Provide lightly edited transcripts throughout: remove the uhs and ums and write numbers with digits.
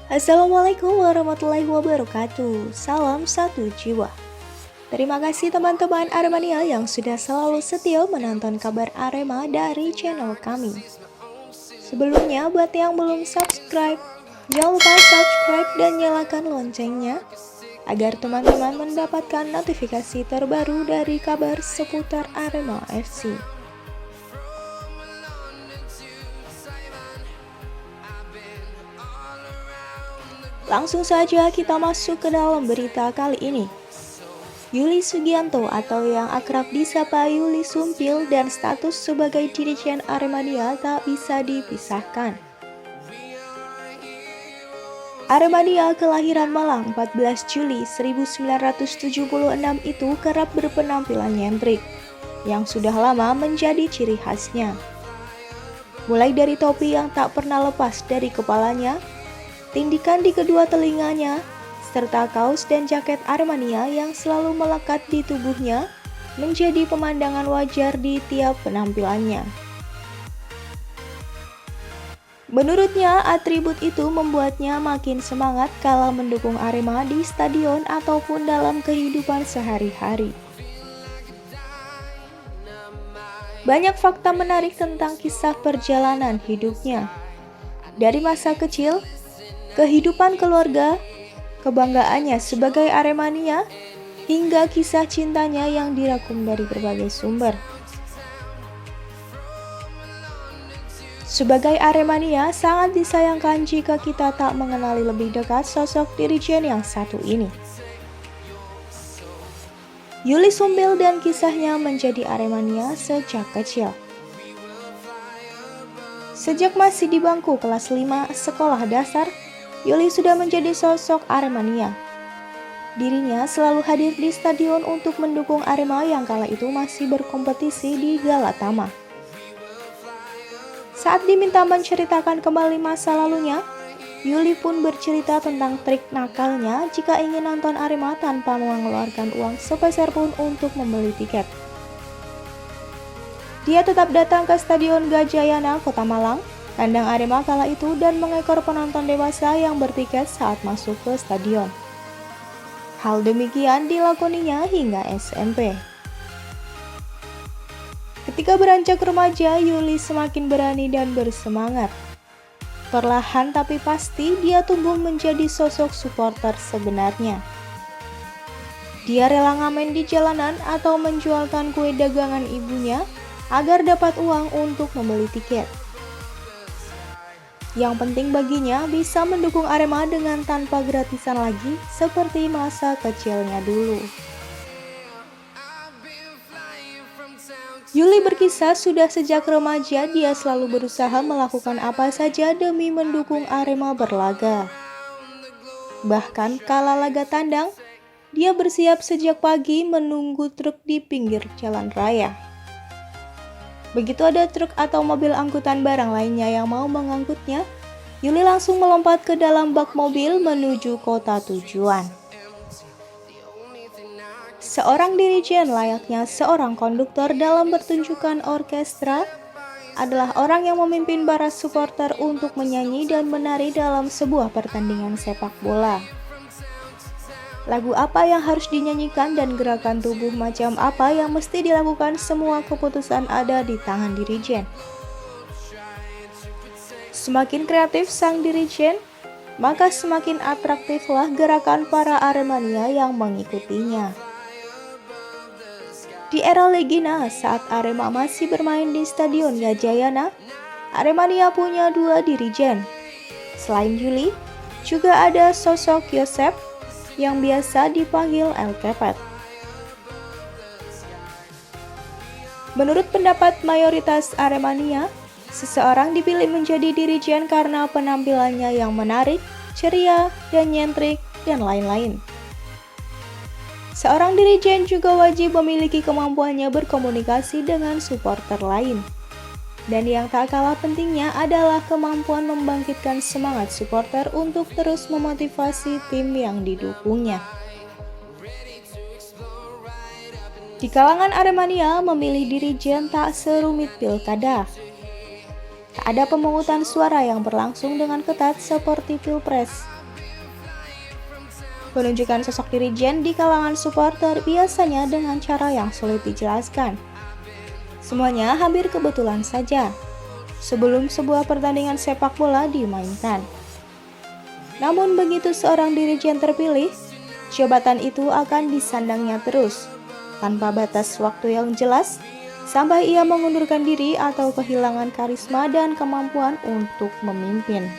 Assalamualaikum warahmatullahi wabarakatuh. Salam satu jiwa. Terima kasih teman-teman Aremania yang sudah selalu setia menonton kabar Arema dari channel kami. Sebelumnya, buat yang belum subscribe, jangan lupa subscribe dan nyalakan loncengnya agar teman-teman mendapatkan notifikasi terbaru dari kabar seputar Arema FC. Langsung saja kita masuk ke dalam berita kali ini. Yuli Sugianto atau yang akrab disapa Yuli Sumpil dan status sebagai dirijen Aremania tak bisa dipisahkan. Aremania kelahiran Malang 14 Juli 1976 itu kerap berpenampilan nyentrik, yang sudah lama menjadi ciri khasnya. Mulai dari topi yang tak pernah lepas dari kepalanya, tindikan di kedua telinganya, serta kaos dan jaket Aremania yang selalu melekat di tubuhnya menjadi pemandangan wajar di tiap penampilannya. Menurutnya, atribut itu membuatnya makin semangat kala mendukung Arema di stadion ataupun dalam kehidupan sehari-hari. Banyak fakta menarik tentang kisah perjalanan hidupnya. Dari masa kecil, kehidupan keluarga, kebanggaannya sebagai Aremania, hingga kisah cintanya yang dirangkum dari berbagai sumber. Sebagai Aremania, sangat disayangkan jika kita tak mengenali lebih dekat sosok dirijen yang satu ini. Yuli Sumpil dan kisahnya menjadi Aremania sejak kecil. Sejak masih di bangku kelas 5 sekolah dasar, Yuli sudah menjadi sosok Aremania. Dirinya selalu hadir di stadion untuk mendukung Arema yang kala itu masih berkompetisi di Galatama. Saat diminta menceritakan kembali masa lalunya, Yuli pun bercerita tentang trik nakalnya jika ingin nonton Arema tanpa mengeluarkan uang sepeser pun untuk membeli tiket. Dia tetap datang ke Stadion Gajayana, Kota Malang, kandang Arema kala itu, dan mengekor penonton dewasa yang bertiket saat masuk ke stadion. Hal demikian dilakoninya hingga SMP. Ketika beranjak remaja, Yuli semakin berani dan bersemangat. Perlahan tapi pasti dia tumbuh menjadi sosok supporter sebenarnya. Dia rela ngamen di jalanan atau menjualkan kue dagangan ibunya agar dapat uang untuk membeli tiket. Yang penting baginya bisa mendukung Arema dengan tanpa gratisan lagi seperti masa kecilnya dulu. Yuli berkisah sudah sejak remaja dia selalu berusaha melakukan apa saja demi mendukung Arema berlaga. Bahkan kala laga tandang, dia bersiap sejak pagi menunggu truk di pinggir jalan raya. Begitu ada truk atau mobil angkutan barang lainnya yang mau mengangkutnya, Yuli langsung melompat ke dalam bak mobil menuju kota tujuan. Seorang dirijen layaknya seorang konduktor dalam pertunjukan orkestra adalah orang yang memimpin para supporter untuk menyanyi dan menari dalam sebuah pertandingan sepak bola. Lagu apa yang harus dinyanyikan dan gerakan tubuh macam apa yang mesti dilakukan, semua keputusan ada di tangan dirijen. Semakin kreatif sang dirijen, maka semakin atraktiflah gerakan para Aremania yang mengikutinya. Di era legenda saat Arema masih bermain di Stadion Gajayana, Aremania punya dua dirijen. Selain Yuli, juga ada sosok Yosep yang biasa dipanggil El Kepet. Menurut pendapat mayoritas Aremania, seseorang dipilih menjadi dirijen karena penampilannya yang menarik, ceria, dan nyentrik, dan lain-lain. Seorang dirijen juga wajib memiliki kemampuannya berkomunikasi dengan supporter lain. Dan yang tak kalah pentingnya adalah kemampuan membangkitkan semangat supporter untuk terus memotivasi tim yang didukungnya. Di kalangan Aremania, memilih dirijen tak serumit pilkada. Tak ada pemungutan suara yang berlangsung dengan ketat seperti Pilpres. Penunjukan sosok dirijen di kalangan supporter biasanya dengan cara yang sulit dijelaskan. Semuanya hampir kebetulan saja sebelum sebuah pertandingan sepak bola dimainkan. Namun begitu seorang dirijen terpilih, jabatan itu akan disandangnya terus, tanpa batas waktu yang jelas, sampai ia mengundurkan diri atau kehilangan karisma dan kemampuan untuk memimpin.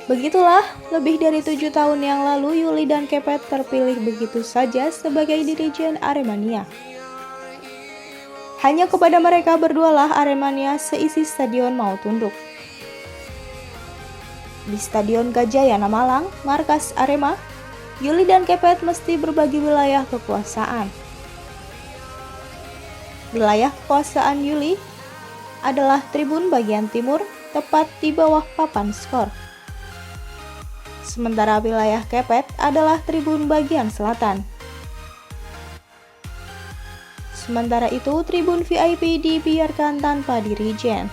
Begitulah, lebih dari 7 tahun yang lalu Yuli dan Kepet terpilih begitu saja sebagai dirijen Aremania. Hanya kepada mereka berdualah Aremania seisi stadion mau tunduk. Di Stadion Gajayana Malang, markas Arema, Yuli dan Kepet mesti berbagi wilayah kekuasaan. Wilayah kekuasaan Yuli adalah tribun bagian timur, tepat di bawah papan skor. Sementara wilayah Kepet adalah tribun bagian selatan. Sementara itu, tribun VIP dibiarkan tanpa dirijen.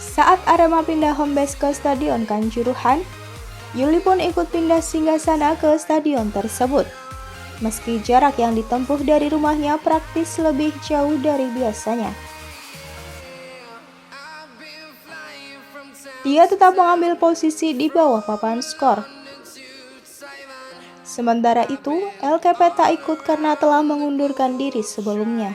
Saat Arema pindah home base ke Stadion Kanjuruhan, Yuli pun ikut pindah singgasana ke stadion tersebut. Meski jarak yang ditempuh dari rumahnya praktis lebih jauh dari biasanya. Dia tetap mengambil posisi di bawah papan skor. Sementara itu, LKP tak ikut karena telah mengundurkan diri sebelumnya.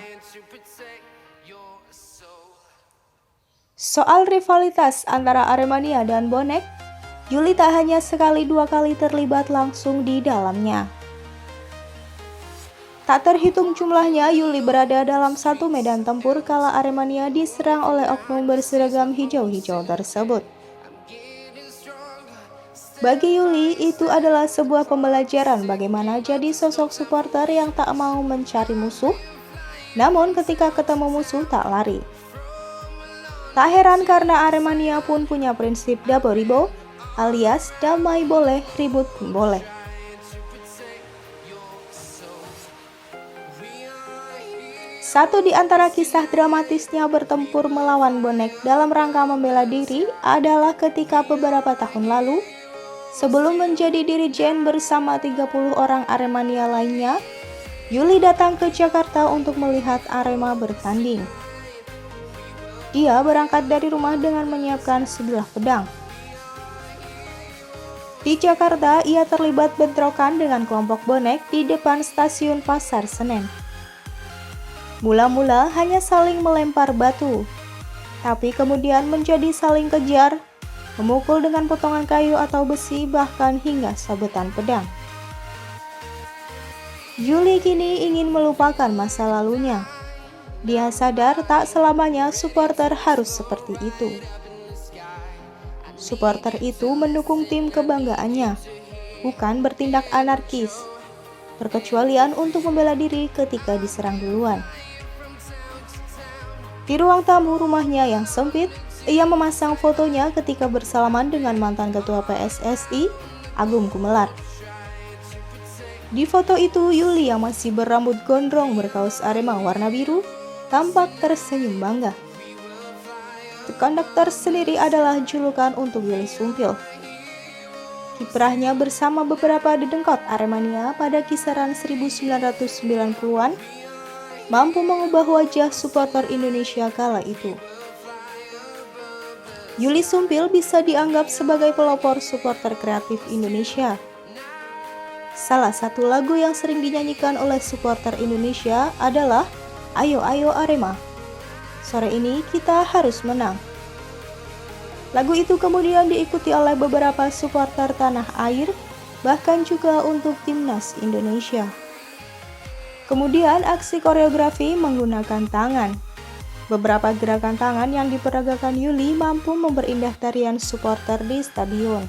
Soal rivalitas antara Aremania dan Bonek, Yuli tak hanya sekali dua kali terlibat langsung di dalamnya. Tak terhitung jumlahnya, Yuli berada dalam satu medan tempur kala Aremania diserang oleh oknum berseragam hijau-hijau tersebut. Bagi Yuli, itu adalah sebuah pembelajaran bagaimana jadi sosok supporter yang tak mau mencari musuh, namun ketika ketemu musuh tak lari. Tak heran karena Aremania pun punya prinsip Daboribo, alias damai boleh, ribut pun boleh. Satu di antara kisah dramatisnya bertempur melawan Bonek dalam rangka membela diri adalah ketika beberapa tahun lalu, sebelum menjadi dirijen bersama 30 orang Aremania lainnya, Yuli datang ke Jakarta untuk melihat Arema bertanding. Dia berangkat dari rumah dengan menyiapkan sebilah pedang. Di Jakarta, ia terlibat bentrokan dengan kelompok Bonek di depan stasiun Pasar Senen. Mula-mula hanya saling melempar batu, tapi kemudian menjadi saling kejar, memukul dengan potongan kayu atau besi, bahkan hingga sabetan pedang. Yuli kini ingin melupakan masa lalunya. Dia sadar tak selamanya supporter harus seperti itu. Supporter itu mendukung tim kebanggaannya, bukan bertindak anarkis, berkecualian untuk membela diri ketika diserang duluan. Di ruang tamu rumahnya yang sempit, ia memasang fotonya ketika bersalaman dengan mantan ketua PSSI, Agung Gumelar. Di foto itu, Yuli yang masih berambut gondrong berkaos Arema warna biru, tampak tersenyum bangga. The Conductor sendiri adalah julukan untuk Yuli Sumpil. Kiprahnya bersama beberapa dedengkot Aremania pada kisaran 1990-an mampu mengubah wajah supporter Indonesia kala itu. Yuli Sumpil bisa dianggap sebagai pelopor supporter kreatif Indonesia. Salah satu lagu yang sering dinyanyikan oleh supporter Indonesia adalah Ayo Ayo Arema. Sore ini kita harus menang. Lagu itu kemudian diikuti oleh beberapa supporter tanah air, bahkan juga untuk timnas Indonesia. Kemudian aksi koreografi menggunakan tangan. Beberapa gerakan tangan yang diperagakan Yuli mampu memperindah tarian supporter di stadion.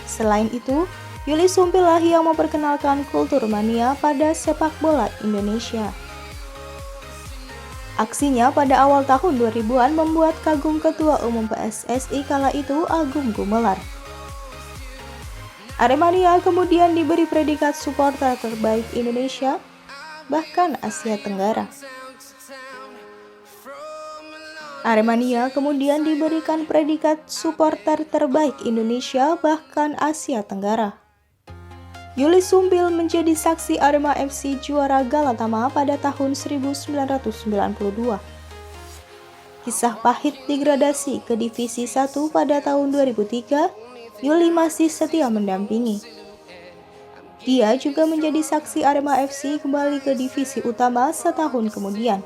Selain itu, Yuli Sumpil lah yang memperkenalkan kultur mania pada sepak bola Indonesia. Aksinya pada awal tahun 2000-an membuat kagum Ketua Umum PSSI kala itu Agung Gumelar. Aremania kemudian diberi predikat supporter terbaik Indonesia, bahkan Asia Tenggara. Aremania kemudian diberikan predikat supporter terbaik Indonesia bahkan Asia Tenggara. Yuli Sumbil menjadi saksi Arema FC juara Galatama pada tahun 1992. Kisah pahit degradasi ke Divisi 1 pada tahun 2003, Yuli masih setia mendampingi. Dia juga menjadi saksi Arema FC kembali ke divisi utama setahun kemudian.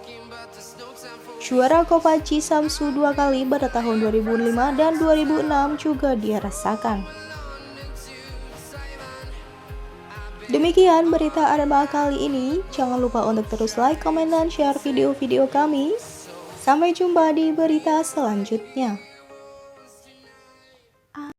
Juara Copa Cisamsu 2 kali pada tahun 2005 dan 2006 juga dia rasakan. Demikian berita Arema kali ini. Jangan lupa untuk terus like, komen, dan share video-video kami. Sampai jumpa di berita selanjutnya.